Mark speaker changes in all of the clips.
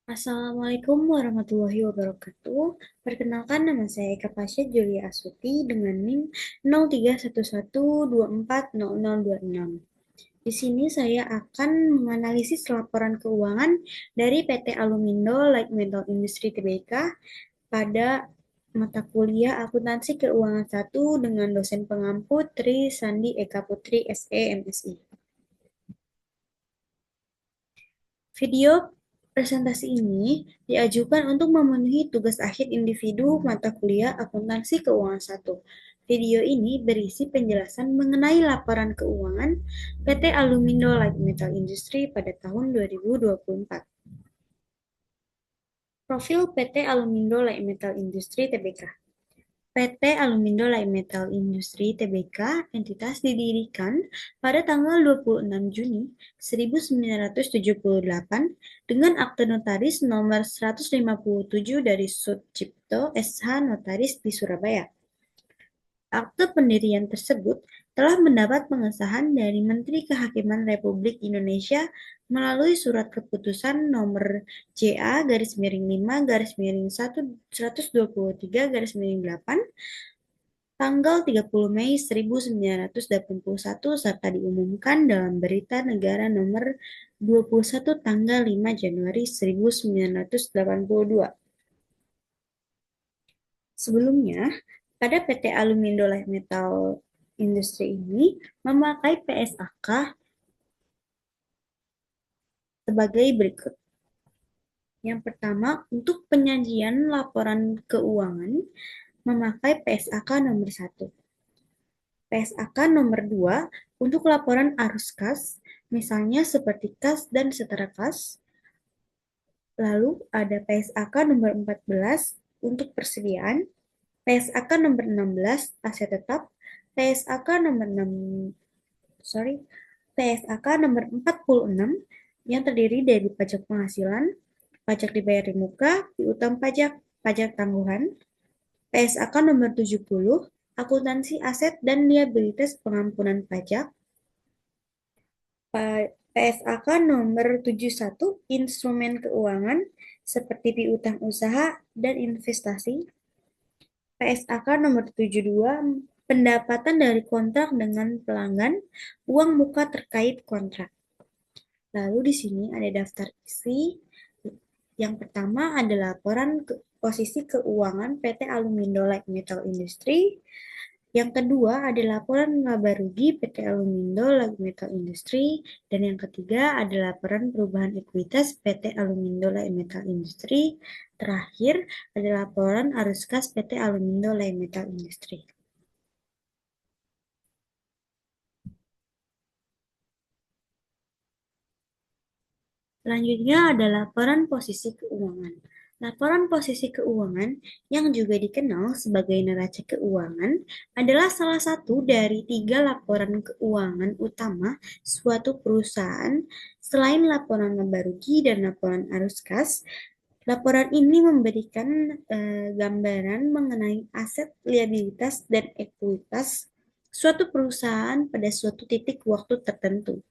Speaker 1: Assalamualaikum warahmatullahi wabarakatuh. Perkenalkan nama saya Eka Pasha Julia Astuti dengan NIM 0311240026. Di sini saya akan menganalisis laporan keuangan dari PT Alumindo Light Metal Industry Tbk pada mata kuliah Akuntansi Keuangan 1 dengan dosen pengampu Tri Sandi Eka Putri SE MSI. Video presentasi ini diajukan untuk memenuhi tugas akhir individu mata kuliah Akuntansi Keuangan 1. Video ini berisi penjelasan mengenai laporan keuangan PT Alumindo Light Metal Industry pada tahun 2024. Profil PT Alumindo Light Metal Industry Tbk. PT Alumindo Light Metal Industry Tbk, entitas didirikan pada tanggal 26 Juni 1978 dengan akte notaris nomor 157 dari Sucipto SH Notaris di Surabaya. Akte pendirian tersebut telah mendapat pengesahan dari Menteri Kehakiman Republik Indonesia melalui Surat Keputusan Nomor JA-1/123/8 tanggal 30 Mei 1981 serta diumumkan dalam Berita Negara Nomor 21 tanggal 5 Januari 1982. Sebelumnya, pada PT Alumindo Light Metal Industry ini memakai PSAK sebagai berikut. Yang pertama, untuk penyajian laporan keuangan memakai PSAK nomor 1. PSAK nomor 2 untuk laporan arus kas, misalnya seperti kas dan setara kas. Lalu ada PSAK nomor 14 untuk persediaan, PSAK nomor 16 aset tetap, PSAK nomor 6 sorry, PSAK nomor 46 yang terdiri dari pajak penghasilan, pajak dibayar di muka, piutang pajak, pajak tangguhan, PSAK nomor 70 akuntansi aset dan liabilitas pengampunan pajak, PSAK nomor 71 instrumen keuangan seperti piutang usaha dan investasi, PSAK nomor 72 pendapatan dari kontrak dengan pelanggan, uang muka terkait kontrak. Lalu di sini ada daftar isi. Yang pertama ada laporan posisi keuangan PT Alumindo Light Metal Industry. Yang kedua ada laporan laba rugi PT Alumindo Light Metal Industry. Dan yang ketiga ada laporan perubahan ekuitas PT Alumindo Light Metal Industry. Terakhir ada laporan arus kas PT Alumindo Light Metal Industry. Selanjutnya ada laporan posisi keuangan. Laporan posisi keuangan yang juga dikenal sebagai neraca keuangan adalah salah satu dari tiga laporan keuangan utama suatu perusahaan selain laporan laba rugi dan laporan arus kas. Laporan ini memberikan gambaran mengenai aset, liabilitas, dan ekuitas suatu perusahaan pada suatu titik waktu tertentu.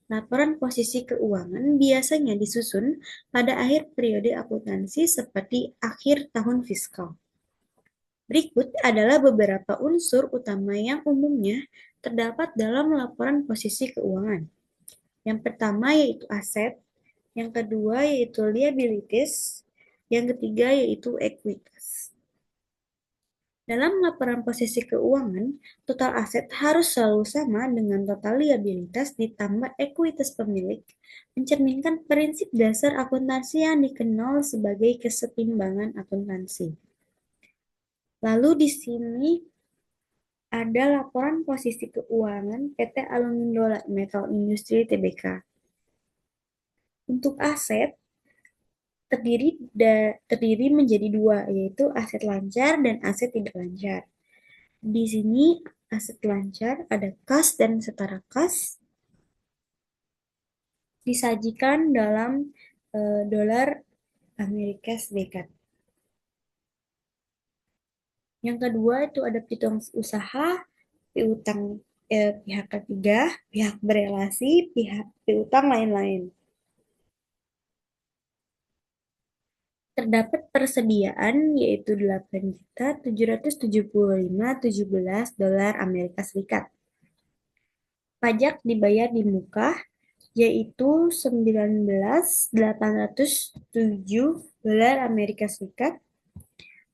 Speaker 1: Laporan posisi keuangan biasanya disusun pada akhir periode akuntansi seperti akhir tahun fiskal. Berikut adalah beberapa unsur utama yang umumnya terdapat dalam laporan posisi keuangan. Yang pertama yaitu aset, yang kedua yaitu liabilities, yang ketiga yaitu ekuitas. Dalam laporan posisi keuangan, total aset harus selalu sama dengan total liabilitas ditambah ekuitas pemilik, mencerminkan prinsip dasar akuntansi yang dikenal sebagai kesetimbangan akuntansi. Lalu di sini ada laporan posisi keuangan PT Alumindo Metal Industry Tbk. Untuk aset, terdiri menjadi dua, yaitu aset lancar dan aset tidak lancar. Di sini aset lancar ada kas dan setara kas disajikan dalam dolar Amerika Serikat. Yang kedua itu ada piutang usaha, piutang pihak ketiga, pihak berelasi, pihak piutang lain-lain. terdapat persediaan yaitu 8.775.017 dolar Amerika Serikat. Pajak dibayar di muka yaitu 19.807 dolar Amerika Serikat.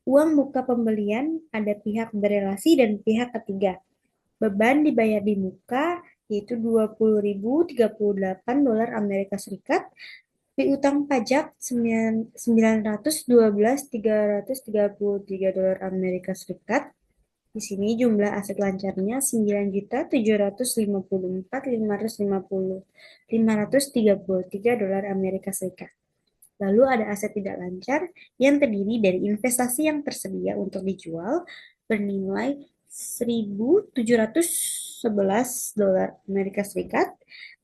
Speaker 1: Uang muka pembelian ada pihak berelasi dan pihak ketiga. Beban dibayar di muka yaitu 20.038 dolar Amerika Serikat. Piutang pajak 912.333 dolar Amerika Serikat. Di sini jumlah aset lancarnya 9.754.533 Lalu ada aset tidak lancar yang terdiri dari investasi yang tersedia untuk dijual bernilai 1.711 dolar Amerika Serikat,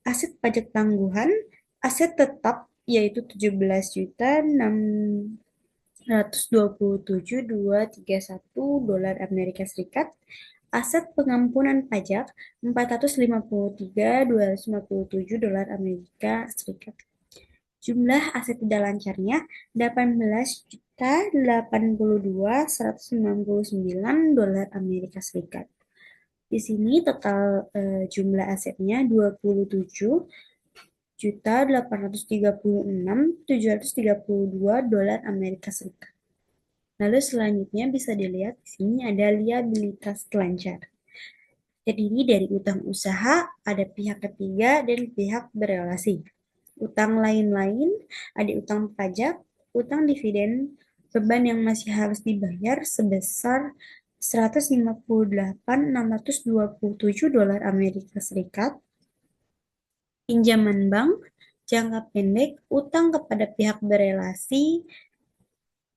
Speaker 1: aset pajak tangguhan, aset tetap yaitu 17.627.231 dolar Amerika Serikat, aset pengampunan pajak 453.257 dolar Amerika Serikat. Jumlah aset tidak lancarnya 18.082.199 dolar Amerika Serikat. Di sini total jumlah asetnya 27.836.732 dolar Amerika Serikat. Lalu selanjutnya bisa dilihat di sini ada liabilitas lancar. Terdiri dari utang usaha, ada pihak ketiga dan pihak berelasi. Utang lain-lain, ada utang pajak, utang dividen, beban yang masih harus dibayar sebesar 158.627 dolar Amerika Serikat, pinjaman bank, jangka pendek, utang kepada pihak berelasi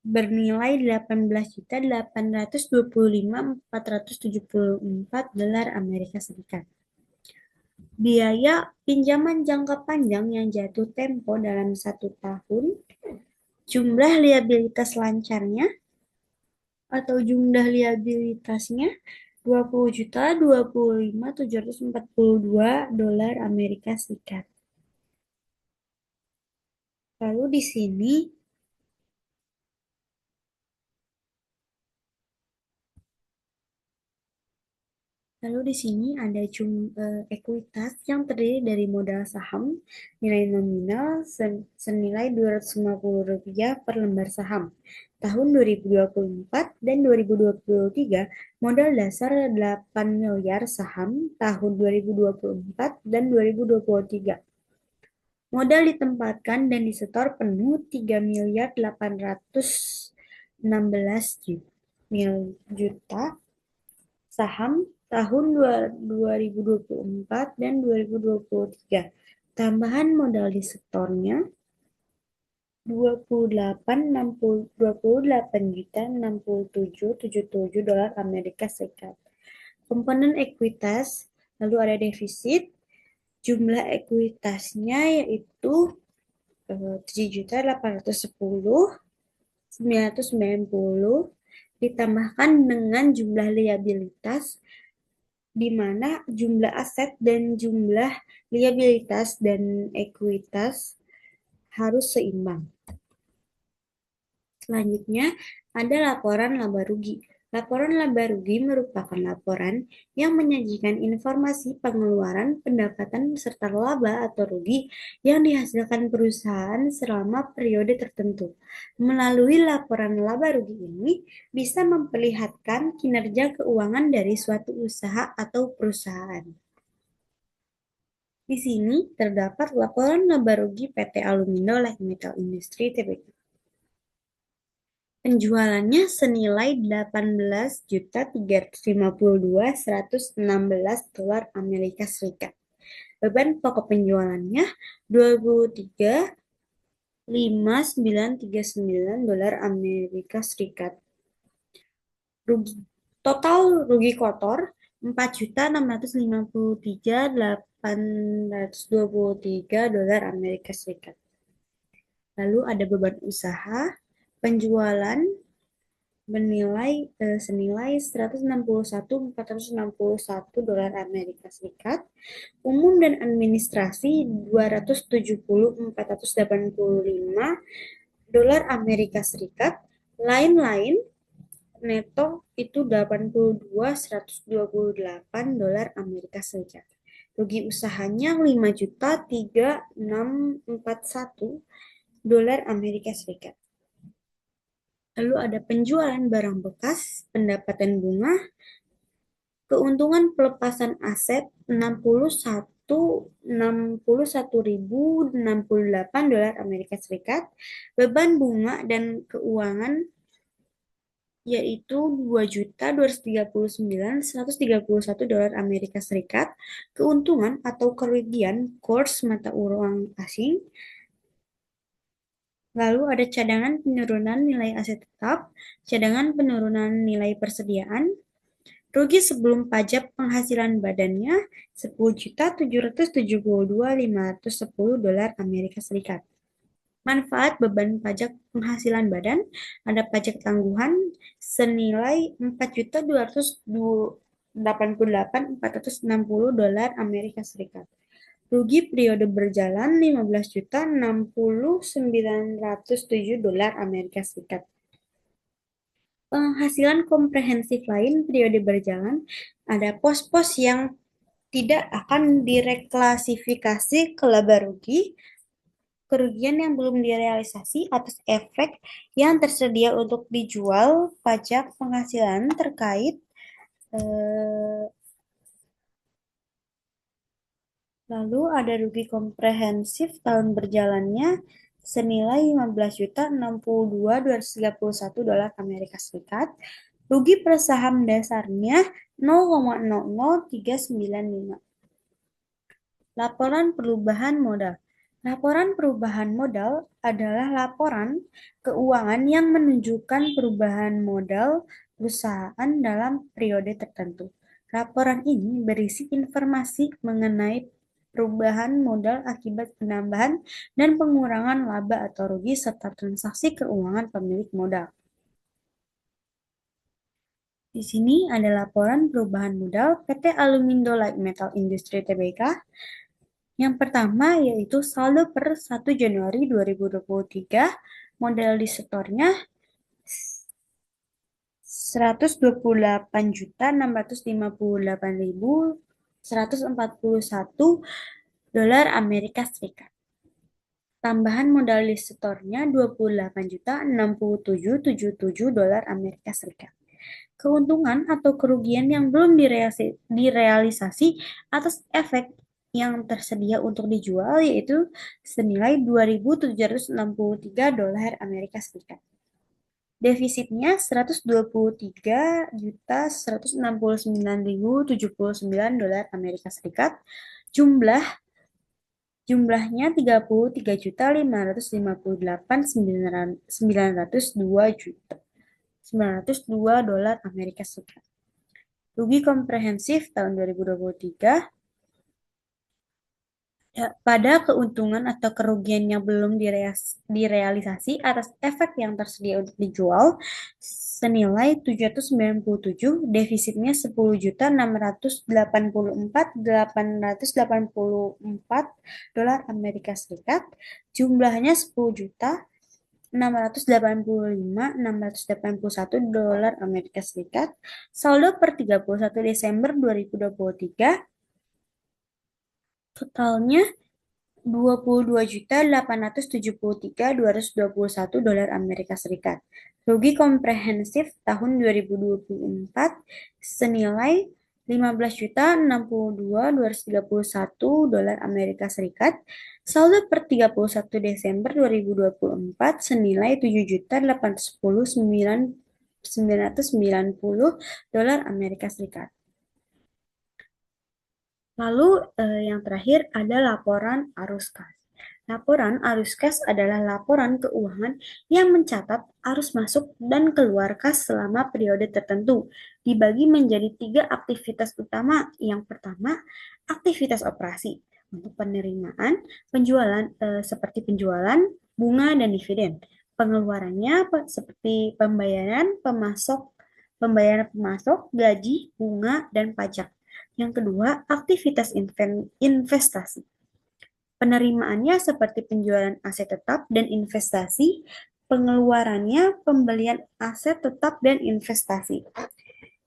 Speaker 1: bernilai 18.825.474 dolar Amerika Serikat. Biaya pinjaman jangka panjang yang jatuh tempo dalam 1 tahun, jumlah liabilitas lancarnya atau jumlah liabilitasnya 20.025.742 dolar Amerika Serikat. Lalu di sini ada ekuitas yang terdiri dari modal saham, nilai nominal senilai Rp250 per lembar saham. Tahun 2024 dan 2023, modal dasar 8 miliar saham tahun 2024 dan 2023. Modal ditempatkan dan disetor penuh 3.816 juta saham tahun 2024 dan 2023. Tambahan modal disetornya 28.067.77 dolar Amerika Serikat. Komponen ekuitas, lalu ada defisit. Jumlah ekuitasnya yaitu 7.810.990 ditambahkan dengan jumlah liabilitas, di mana jumlah aset dan jumlah liabilitas dan ekuitas harus seimbang. Selanjutnya, ada laporan laba rugi. Laporan laba rugi merupakan laporan yang menyajikan informasi pengeluaran, pendapatan, serta laba atau rugi yang dihasilkan perusahaan selama periode tertentu. Melalui laporan laba rugi ini bisa memperlihatkan kinerja keuangan dari suatu usaha atau perusahaan. Di sini terdapat laporan laba rugi PT Alumindo Light Metal Industry Tbk. Penjualannya senilai 18.352.116 dolar Amerika Serikat. Beban pokok penjualannya 23.599 dolar Amerika Serikat. Total rugi kotor 4.653.823 dolar Amerika Serikat. Lalu ada beban usaha, penjualan senilai 161.461 dolar Amerika Serikat, umum dan administrasi 270.485 dolar Amerika Serikat, lain-lain neto itu 82.128 dolar Amerika Serikat. Rugi usahanya 5.3641 dolar Amerika Serikat. Lalu ada penjualan barang bekas, pendapatan bunga, keuntungan pelepasan aset 61.068 dolar Amerika Serikat, beban bunga dan keuangan yaitu 2.239.131 dolar Amerika Serikat, keuntungan atau kerugian kurs mata uang asing. Lalu ada cadangan penurunan nilai aset tetap, cadangan penurunan nilai persediaan, rugi sebelum pajak penghasilan badannya 10.772.510 dolar Amerika Serikat. Manfaat beban pajak penghasilan badan, ada pajak tangguhan senilai 4.288.460 dolar Amerika Serikat. Rugi periode berjalan 15.060.907 dolar Amerika Serikat. Penghasilan komprehensif lain periode berjalan, ada pos-pos yang tidak akan direklasifikasi ke laba rugi, kerugian yang belum direalisasi atas efek yang tersedia untuk dijual, pajak penghasilan terkait, eh, lalu ada rugi komprehensif tahun berjalannya senilai 15.062.231 dolar Amerika Serikat, rugi per saham dasarnya 0,00395. Laporan perubahan modal. Laporan perubahan modal adalah laporan keuangan yang menunjukkan perubahan modal perusahaan dalam periode tertentu. Laporan ini berisi informasi mengenai perubahan modal akibat penambahan dan pengurangan laba atau rugi serta transaksi keuangan pemilik modal. Di sini ada laporan perubahan modal PT Alumindo Light Metal Industry Tbk. Yang pertama yaitu saldo per 1 Januari 2023, modal distornya 128.658.141 dolar Amerika Serikat. Tambahan modal distornya 28.067.77 dolar Amerika Serikat. Keuntungan atau kerugian yang belum direalisasi atas efek yang tersedia untuk dijual yaitu senilai 2.763 dolar Amerika Serikat. Defisitnya 123.169.079 dolar Amerika Serikat. Jumlahnya 33.558.902 dolar Amerika Serikat. Rugi komprehensif tahun 2023 pada keuntungan atau kerugian yang belum direalisasi atas efek yang tersedia untuk dijual senilai 797, defisitnya 10.684.884 dolar Amerika Serikat, jumlahnya 10.685.681 dolar Amerika Serikat, saldo per 31 Desember 2023 totalnya 22.873.221 dolar Amerika Serikat. Rugi komprehensif tahun 2024 senilai 15.062.231 dolar Amerika Serikat. Saldo per 31 Desember 2024 senilai 7.810.990 dolar Amerika Serikat. Lalu yang terakhir ada laporan arus kas. Laporan arus kas adalah laporan keuangan yang mencatat arus masuk dan keluar kas selama periode tertentu. Dibagi menjadi 3 aktivitas utama. Yang pertama, aktivitas operasi untuk penerimaan, penjualan seperti penjualan, bunga dan dividen. Pengeluarannya seperti pembayaran pemasok, gaji, bunga dan pajak. Yang kedua, aktivitas investasi. Penerimaannya seperti penjualan aset tetap dan investasi pengeluarannya, pembelian aset tetap dan investasi.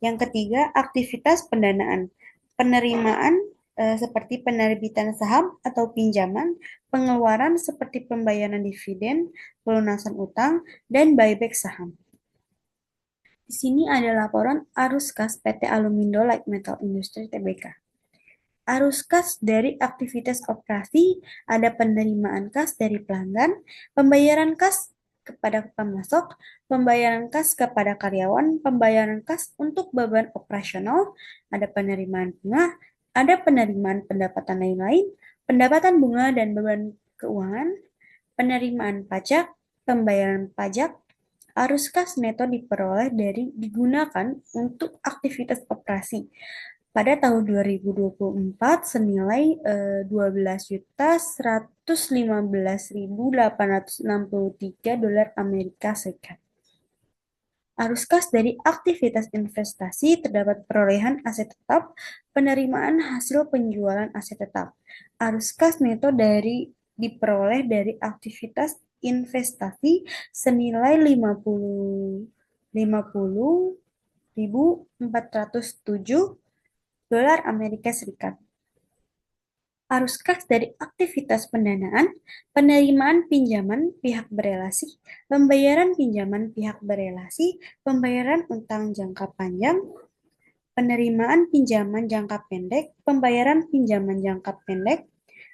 Speaker 1: Yang ketiga, aktivitas pendanaan. Penerimaan seperti penerbitan saham atau pinjaman, pengeluaran seperti pembayaran dividen, pelunasan utang, dan buyback saham. Di sini ada laporan arus kas PT Alumindo Light Metal Industry Tbk. Arus kas dari aktivitas operasi ada penerimaan kas dari pelanggan, pembayaran kas kepada pemasok, pembayaran kas kepada karyawan, pembayaran kas untuk beban operasional, ada penerimaan bunga, ada penerimaan pendapatan lain-lain, pendapatan bunga dan beban keuangan, penerimaan pajak, pembayaran pajak, arus kas neto diperoleh dari digunakan untuk aktivitas operasi pada tahun 2024 senilai 12.115.863 dolar Amerika Serikat. Arus kas dari aktivitas investasi terdapat perolehan aset tetap, penerimaan hasil penjualan aset tetap. Arus kas neto dari diperoleh dari aktivitas investasi senilai 50.407 dolar Amerika Serikat. Arus kas dari aktivitas pendanaan, penerimaan pinjaman pihak berelasi, pembayaran pinjaman pihak berelasi, pembayaran utang jangka panjang, penerimaan pinjaman jangka pendek, pembayaran pinjaman jangka pendek,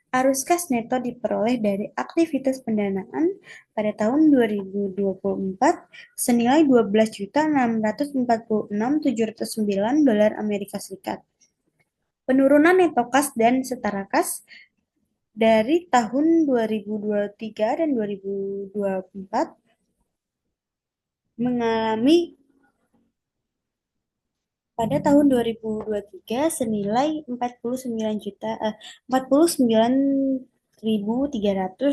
Speaker 1: arus kas neto diperoleh dari aktivitas pendanaan pada tahun 2024 senilai 12.646.709 dolar Amerika Serikat. Penurunan neto kas dan setara kas dari tahun 2023 dan 2024 mengalami pada tahun 2023 senilai 49.300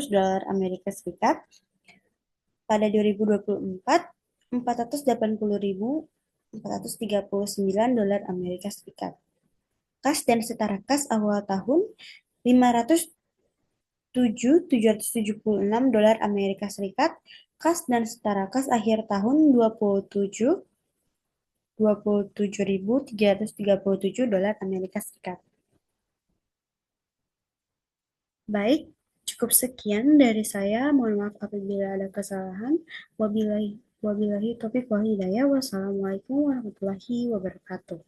Speaker 1: dolar Amerika Serikat. Pada 2024 480.439 dolar Amerika Serikat. Kas dan setara kas awal tahun 507.776 dolar Amerika Serikat. Kas dan setara kas akhir tahun 27.337 dolar Amerika Serikat. Baik, cukup sekian dari saya. Mohon maaf apabila ada kesalahan. Wabillahi taufiq wal hidayah. Wassalamualaikum warahmatullahi wabarakatuh.